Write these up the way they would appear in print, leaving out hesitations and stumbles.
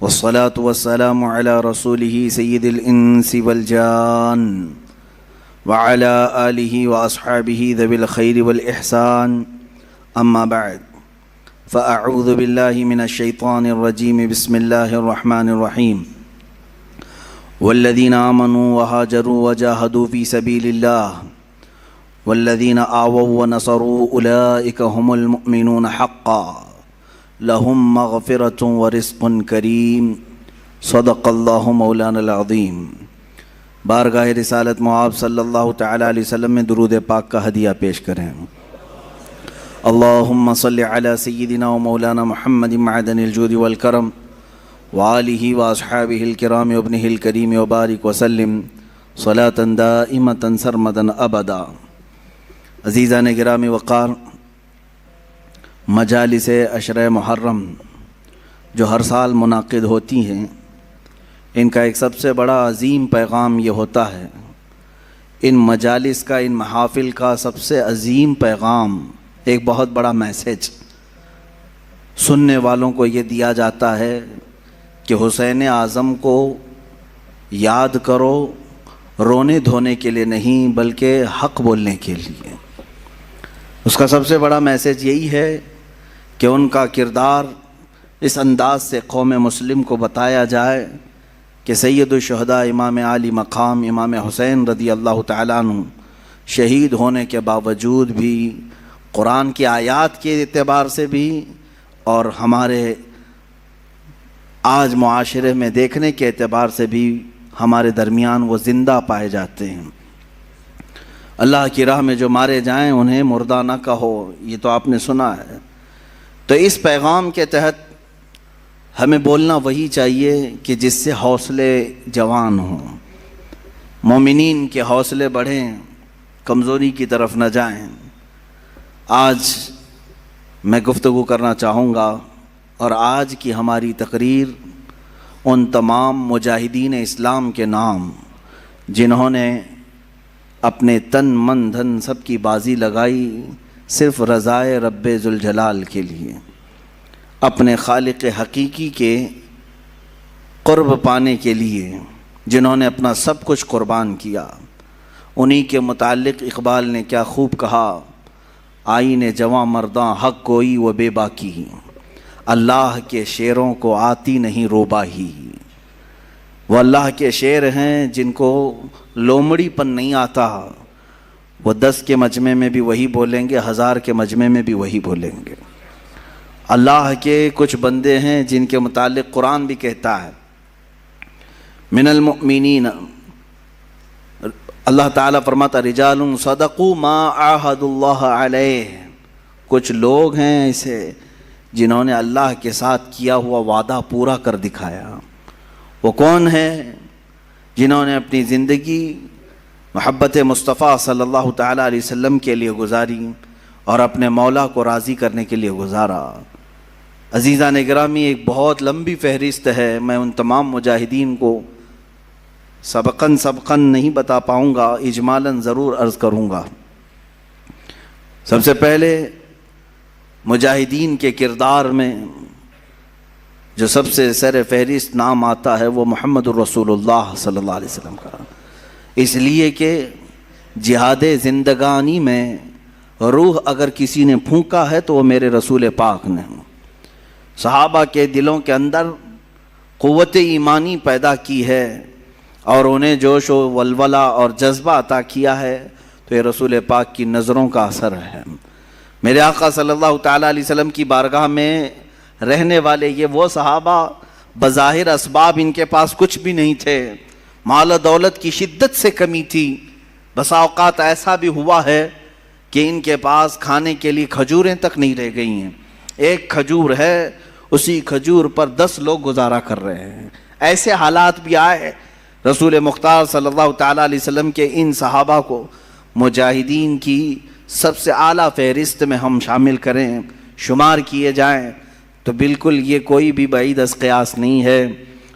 والصلاة والسلام على رسوله سيد الإنس والجان وعلى آله وأصحابه ذوي الخير والإحسان أما بعد فأعوذ بالله من الشيطان الرجيم بسم الله الرحمن الرحيم والذين آمنوا وهاجروا وجاهدوا في سبيل الله والذين آووا ونصروا أولئك هم المؤمنون حقا لهم مغفرة ورزق کریم صدق اللہ مولانا العظیم۔ بارگاہ رسالت معاب صلی اللہ تعالی علیہ وسلم میں درود پاک کا ہدیہ پیش کریں۔ اللہم صلی علی سیدنا و مولانا محمد معدن الجود والکرم وآلہ واصحابہ الکرام وابنہ الکریم وبارک وسلم صلاة دائمة سرمدا ابدا۔ عزیزان گرامی وقار، مجالس عشرہ محرم جو ہر سال منعقد ہوتی ہیں، ان کا ایک سب سے بڑا عظیم پیغام یہ ہوتا ہے، ان مجالس کا، ان محافل کا سب سے عظیم پیغام، ایک بہت بڑا میسیج سننے والوں کو یہ دیا جاتا ہے کہ حسین اعظم کو یاد کرو، رونے دھونے کے لیے نہیں بلکہ حق بولنے کے لیے۔ اس کا سب سے بڑا میسیج یہی ہے کہ ان کا کردار اس انداز سے قوم مسلم کو بتایا جائے کہ سید الشہداء امام عالی مقام امام حسین رضی اللہ تعالیٰ عنہ شہید ہونے کے باوجود بھی، قرآن کی آیات کے اعتبار سے بھی اور ہمارے آج معاشرے میں دیکھنے کے اعتبار سے بھی ہمارے درمیان وہ زندہ پائے جاتے ہیں۔ اللہ کی راہ میں جو مارے جائیں انہیں مردہ نہ کہو، یہ تو آپ نے سنا ہے۔ تو اس پیغام کے تحت ہمیں بولنا وہی چاہیے کہ جس سے حوصلے جوان ہوں، مومنین کے حوصلے بڑھیں، کمزوری کی طرف نہ جائیں۔ آج میں گفتگو کرنا چاہوں گا، اور آج کی ہماری تقریر ان تمام مجاہدین اسلام کے نام جنہوں نے اپنے تن من دھن سب کی بازی لگائی صرف رضائے رب ذوالجلال کے لیے، اپنے خالق حقیقی کے قرب پانے کے لیے، جنہوں نے اپنا سب کچھ قربان کیا۔ انہی کے متعلق اقبال نے کیا خوب کہا، آئین جواں مرداں حق کوئی و بے باکی، اللہ کے شیروں کو آتی نہیں روباہی۔ وہ اللہ کے شعر ہیں جن کو لومڑی پن نہیں آتا، وہ 10 کے مجمع میں بھی وہی بولیں گے، 1000 کے مجمع میں بھی وہی بولیں گے۔ اللہ کے کچھ بندے ہیں جن کے متعلق قرآن بھی کہتا ہے من المؤمنین، اللہ تعالیٰ فرماتا رجال صدقوا ما عاہدوا اللہ علیہ، کچھ لوگ ہیں ایسے جنہوں نے اللہ کے ساتھ کیا ہوا وعدہ پورا کر دکھایا۔ وہ کون ہے؟ جنہوں نے اپنی زندگی محبت مصطفیٰ صلی اللہ تعالیٰ علیہ وسلم کے لیے گزاری اور اپنے مولا کو راضی کرنے کے لیے گزارا۔ عزیزان گرامی، ایک بہت لمبی فہرست ہے، میں ان تمام مجاہدین کو سبقاً نہیں بتا پاؤں گا، اجمالاً ضرور عرض کروں گا۔ سب سے پہلے مجاہدین کے کردار میں جو سب سے سر فہرست نام آتا ہے وہ محمد الرسول اللہ صلی اللہ علیہ وسلم کا، اس لیے کہ جہاد زندگانی میں روح اگر کسی نے پھونکا ہے تو وہ میرے رسول پاک نے۔ صحابہ کے دلوں کے اندر قوت ایمانی پیدا کی ہے اور انہیں جوش و ولولہ اور جذبہ عطا کیا ہے، تو یہ رسول پاک کی نظروں کا اثر ہے۔ میرے آقا صلی اللہ تعالیٰ علیہ وسلم کی بارگاہ میں رہنے والے یہ وہ صحابہ، بظاہر اسباب ان کے پاس کچھ بھی نہیں تھے، مال و دولت کی شدت سے کمی تھی، بسا اوقات ایسا بھی ہوا ہے کہ ان کے پاس کھانے کے لیے کھجوریں تک نہیں رہ گئی ہیں، ایک کھجور ہے اسی کھجور پر 10 لوگ گزارا کر رہے ہیں۔ ایسے حالات بھی آئے، رسول مختار صلی اللہ تعالیٰ علیہ وسلم کے ان صحابہ کو مجاہدین کی سب سے اعلیٰ فہرست میں ہم شامل کریں، شمار کیے جائیں تو بالکل یہ کوئی بھی بعید از قیاس نہیں ہے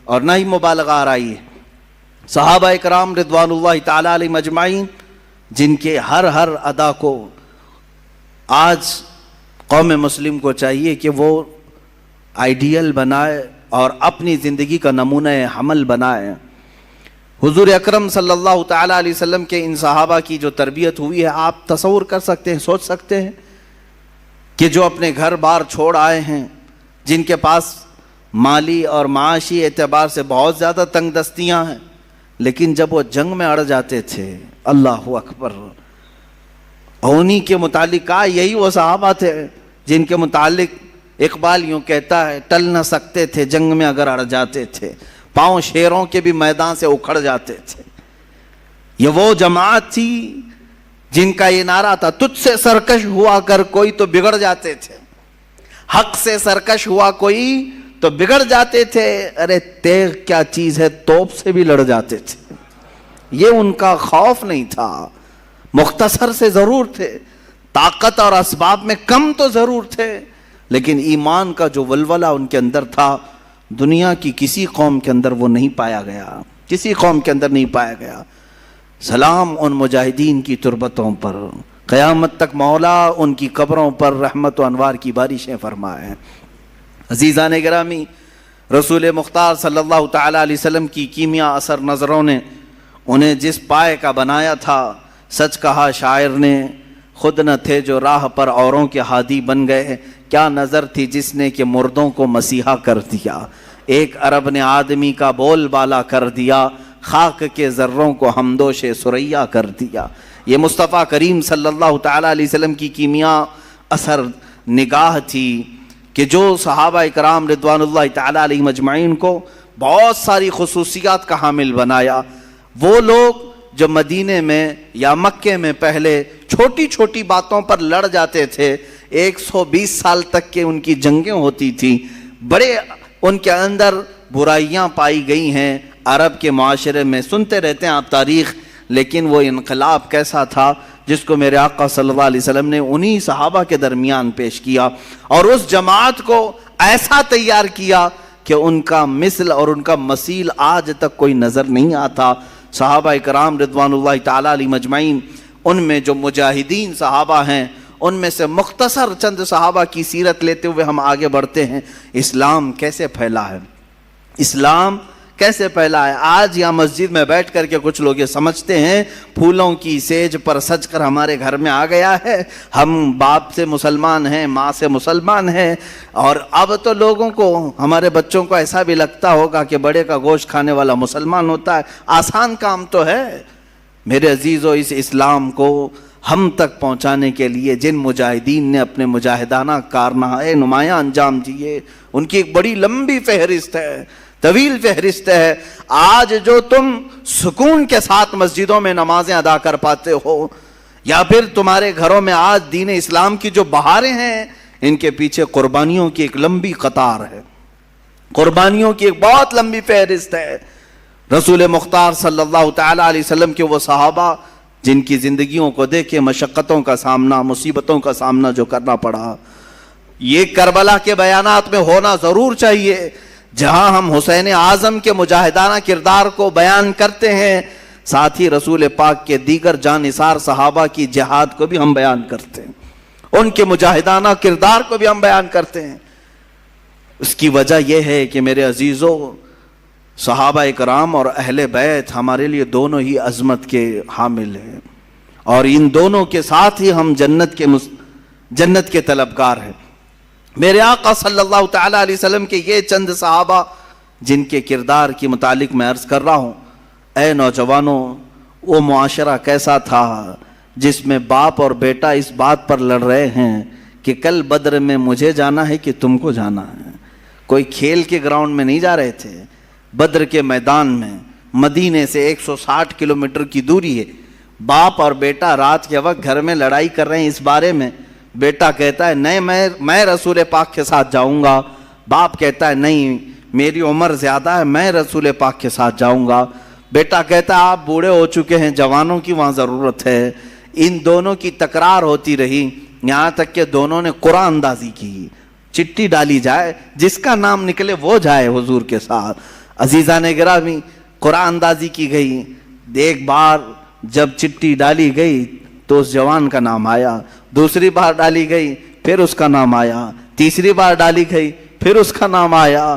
اور نہ ہی مبالغہ آرائی ہے۔ صحابہ اکرام رضوان اللہ تعالیٰ علیہ مجمعین، جن کے ہر ادا کو آج قوم مسلم کو چاہیے کہ وہ آئیڈیل بنائے اور اپنی زندگی کا نمونہ حمل بنائیں۔ حضور اکرم صلی اللہ تعالیٰ علیہ وسلم کے ان صحابہ کی جو تربیت ہوئی ہے، آپ تصور کر سکتے ہیں، سوچ سکتے ہیں کہ جو اپنے گھر بار چھوڑ آئے ہیں، جن کے پاس مالی اور معاشی اعتبار سے بہت زیادہ تنگ دستیاں ہیں، لیکن جب وہ جنگ میں اڑ جاتے تھے، اللہ اکبر، انہی کے متعلق کہا، یہی وہ صحابہ تھے جن کے متعلق اقبال یوں کہتا ہے، ٹل نہ سکتے تھے جنگ میں اگر اڑ جاتے تھے، پاؤں شیروں کے بھی میدان سے اکھڑ جاتے تھے۔ یہ وہ جماعت تھی جن کا یہ نعرہ تھا، تجھ سے سرکش ہوا کر کوئی تو بگڑ جاتے تھے، حق سے سرکش ہوا کوئی تو بگڑ جاتے تھے، ارے تیغ کیا چیز ہے، توپ سے بھی لڑ جاتے تھے۔ یہ ان کا خوف نہیں تھا، مختصر سے ضرور تھے، طاقت اور اسباب میں کم تو ضرور تھے، لیکن ایمان کا جو ولولہ ان کے اندر تھا، دنیا کی کسی قوم کے اندر وہ نہیں پایا گیا، کسی قوم کے اندر نہیں پایا گیا۔ سلام ان مجاہدین کی تربتوں پر، قیامت تک مولا ان کی قبروں پر رحمت و انوار کی بارشیں فرمائے۔ عزیزان گرامی، رسول مختار صلی اللہ تعالیٰ علیہ وسلم کی کیمیا اثر نظروں نے انہیں جس پائے کا بنایا تھا، سچ کہا شاعر نے، خود نہ تھے جو راہ پر اوروں کے ہادی بن گئے، کیا نظر تھی جس نے کہ مردوں کو مسیحا کر دیا، ایک عرب نے آدمی کا بول بالا کر دیا، خاک کے ذروں کو ہمدوش سریا کر دیا۔ یہ مصطفیٰ کریم صلی اللہ تعالیٰ علیہ وسلم کی کیمیا اثر نگاہ تھی کہ جو صحابہ اکرام رضوان اللہ تعالیٰ علیہ مجمعین کو بہت ساری خصوصیات کا حامل بنایا۔ وہ لوگ جو مدینے میں یا مکے میں پہلے چھوٹی چھوٹی باتوں پر لڑ جاتے تھے، 120 سال تک کے ان کی جنگیں ہوتی تھیں، بڑے ان کے اندر برائیاں پائی گئی ہیں، عرب کے معاشرے میں سنتے رہتے ہیں آپ تاریخ، لیکن وہ انقلاب کیسا تھا جس کو میرے آقا صلی اللہ علیہ وسلم نے انہی صحابہ کے درمیان پیش کیا، اور اس جماعت کو ایسا تیار کیا کہ ان کا مثل اور ان کا مثیل آج تک کوئی نظر نہیں آتا۔ صحابہ اکرام رضوان اللہ تعالیٰ علیہ مجمعین، ان میں جو مجاہدین صحابہ ہیں، ان میں سے مختصر چند صحابہ کی سیرت لیتے ہوئے ہم آگے بڑھتے ہیں۔ اسلام کیسے پھیلا ہے، اسلام کیسے پھیلا ہے؟ آج یہاں مسجد میں بیٹھ کر کے کچھ لوگ یہ سمجھتے ہیں پھولوں کی سیج پر سج کر ہمارے گھر میں آ گیا ہے، ہم باپ سے مسلمان ہیں، ماں سے مسلمان ہیں، اور اب تو لوگوں کو، ہمارے بچوں کو ایسا بھی لگتا ہوگا کہ بڑے کا گوشت کھانے والا مسلمان ہوتا ہے۔ آسان کام تو ہے میرے عزیزو، اس اسلام کو ہم تک پہنچانے کے لیے جن مجاہدین نے اپنے مجاہدانہ کارنامے نمایاں انجام دیے، ان کی ایک بڑی لمبی فہرست ہے، طویل فہرست ہے۔ آج جو تم سکون کے ساتھ مسجدوں میں نمازیں ادا کر پاتے ہو، یا پھر تمہارے گھروں میں آج دین اسلام کی جو بہاریں ہیں، ان کے پیچھے قربانیوں کی ایک لمبی قطار ہے، قربانیوں کی ایک بہت لمبی فہرست ہے۔ رسول مختار صلی اللہ تعالیٰ علیہ وسلم کے وہ صحابہ جن کی زندگیوں کو دیکھے مشقتوں کا سامنا، مصیبتوں کا سامنا جو کرنا پڑا، یہ کربلا کے بیانات میں ہونا ضرور چاہیے، جہاں ہم حسین اعظم کے مجاہدانہ کردار کو بیان کرتے ہیں، ساتھ ہی رسول پاک کے دیگر جانثار صحابہ کی جہاد کو بھی ہم بیان کرتے ہیں، ان کے مجاہدانہ کردار کو بھی ہم بیان کرتے ہیں۔ اس کی وجہ یہ ہے کہ میرے عزیزو، صحابہ اکرام اور اہل بیت ہمارے لیے دونوں ہی عظمت کے حامل ہیں، اور ان دونوں کے ساتھ ہی ہم جنت کے طلبگار ہیں۔ میرے آقا صلی اللہ تعالیٰ علیہ وسلم کے یہ چند صحابہ جن کے کردار کی متعلق میں عرض کر رہا ہوں، اے نوجوانوں، وہ معاشرہ کیسا تھا جس میں باپ اور بیٹا اس بات پر لڑ رہے ہیں کہ کل بدر میں مجھے جانا ہے کہ تم کو جانا ہے۔ کوئی کھیل کے گراؤنڈ میں نہیں جا رہے تھے، بدر کے میدان میں، مدینے سے 160 کلومیٹر کی دوری ہے، باپ اور بیٹا رات کے وقت گھر میں لڑائی کر رہے ہیں اس بارے میں۔ بیٹا کہتا ہے نہیں میں رسول پاک کے ساتھ جاؤں گا، باپ کہتا ہے نہیں میری عمر زیادہ ہے، میں رسول پاک کے ساتھ جاؤں گا۔ بیٹا کہتا ہے آپ بوڑھے ہو چکے ہیں، جوانوں کی وہاں ضرورت ہے۔ ان دونوں کی تکرار ہوتی رہی، یہاں تک کہ دونوں نے قرآن اندازی کی، چٹھی ڈالی جائے، جس کا نام نکلے وہ جائے حضور کے ساتھ۔ عزیزان گرامی، قرآن اندازی کی گئی، ایک بار جب چٹھی ڈالی گئی تو اس جوان کا نام آیا، دوسری بار ڈالی گئی پھر اس کا نام آیا، تیسری بار ڈالی گئی پھر اس کا نام آیا،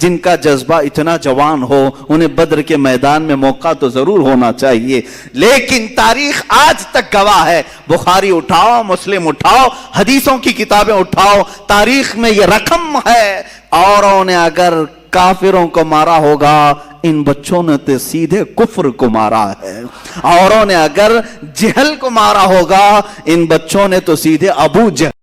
جن کا جذبہ اتنا جوان ہو انہیں بدر کے میدان میں موقع تو ضرور ہونا چاہیے، لیکن تاریخ آج تک گواہ ہے، بخاری اٹھاؤ، مسلم اٹھاؤ، حدیثوں کی کتابیں اٹھاؤ، تاریخ میں یہ رقم ہے، اوروں نے اگر کافروں کو مارا ہوگا ان بچوں نے تو سیدھے کفر کو مارا ہے، اوروں نے اگر جہل کو مارا ہوگا ان بچوں نے تو سیدھے ابو جہل